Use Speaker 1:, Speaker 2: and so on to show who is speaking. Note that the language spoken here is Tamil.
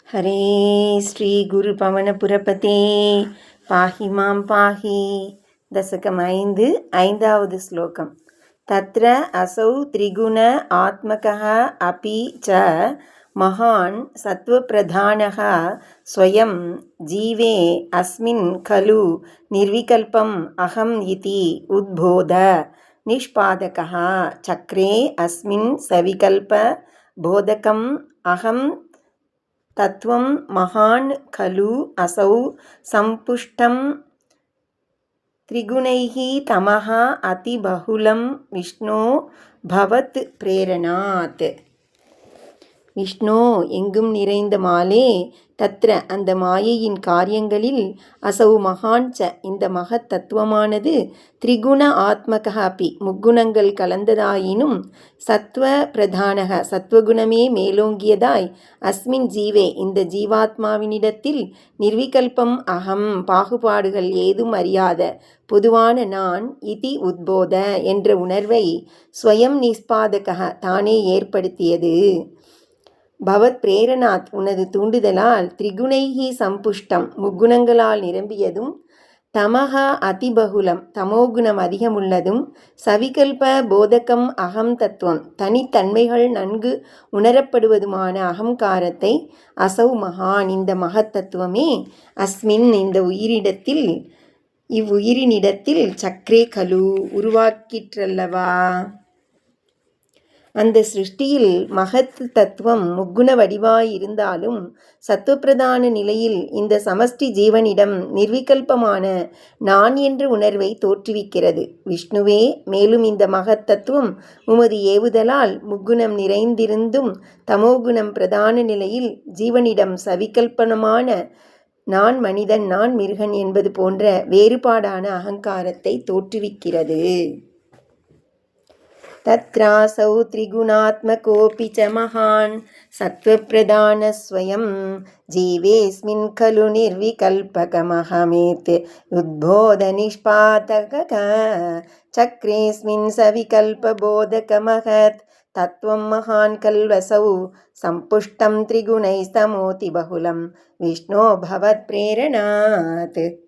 Speaker 1: हरे श्रीगुरुपवनपुरपते पाहि मां पाहि। दशकम् 5 ऐந்தாவது श्लोकम्। तत्र असौ त्रिगुण आत्मकः अपि च महान् सत्त्वप्रधानः स्वयं जीवे अस्मिन् खलु निर्विकल्पम् अहम् इति उद्बोध निष्पादकः चक्रे अस्मिन् सविकल्प बोधकम् अहं तत्त्वं महान् खलु असौ सम्पुष्टं त्रिगुणैः तमः अतिबहुलं विष्णो भवत् प्रेरणात्. விஷ்ணோ எங்கும் நிறைந்த மாலே, தத்ர அந்த மாயையின் காரியங்களில், அசௌ மகான் ச இந்த மகத் தத்துவமானது, திரிகுண ஆத்மக அப்பி முக்குணங்கள் கலந்ததாயினும், சத்வ பிரதானக சத்வகுணமே மேலோங்கியதாய், அஸ்மின் ஜீவே இந்த ஜீவாத்மாவினிடத்தில், நிர்விகல்பம் அகம் பாகுபாடுகள் ஏதும் அறியாத பொதுவான நான், இதி உத்போத என்ற உணர்வை, ஸ்வயம் நிஸ்பாதக தானே ஏற்படுத்தியது. பவத் பிரேரணாத் உனது தூண்டுதலால், திரிகுணைஹி சம்புஷ்டம் முக்குணங்களால் நிரம்பியதும், தமஹ அதிபகுலம் தமோகுணம் அதிகமுள்ளதும், சவிகல்ப போதகம் அகம் தத்துவம் தனித்தன்மைகள் நன்கு உணரப்படுவதுமான அகங்காரத்தை, அசௌ மகான் இந்த மகத் தத்துவமே, அஸ்மின் இந்த உயிரிடத்தில் இவ்வுயிரினிடத்தில் சக்ரே கலு உருவாக்கிற்றல்லவா. அந்த சிருஷ்டியில் மகத் தத்துவம் முக்குண வடிவாயிருந்தாலும், சத்துவப்பிரதான நிலையில் இந்த சமஷ்டி ஜீவனிடம் நிர்விகல்பமான நான் என்ற உணர்வை தோற்றுவிக்கிறது. விஷ்ணுவே, மேலும் இந்த மகத் தத்துவம் உமது ஏவுதலால் முக்குணம் நிறைந்திருந்தும், தமோகுணம் பிரதான நிலையில் ஜீவனிடம் சவிகல்பனமான நான் மனிதன் நான் மிருகன் என்பது போன்ற வேறுபாடான அகங்காரத்தை தோற்றுவிக்கிறது. தத்ராசௌ திரிகுணாத்மகோபி ச மகான் சத்வப்பிரதானஸ்வயம் ஜீவேஸ்மின் கலு நிர்விகல்பகமஹமேத் உத்போத நிஷ்பாதக சக்ரேஸ்மின் சவிகல்பபோதகமஹத் தத்துவம் மகான் கல்வசௌ சம்புஷ்டம் திரிகுணைஸ்தமோதி பகுலம் விஷ்ணோ பவத் பிரேரணாத்.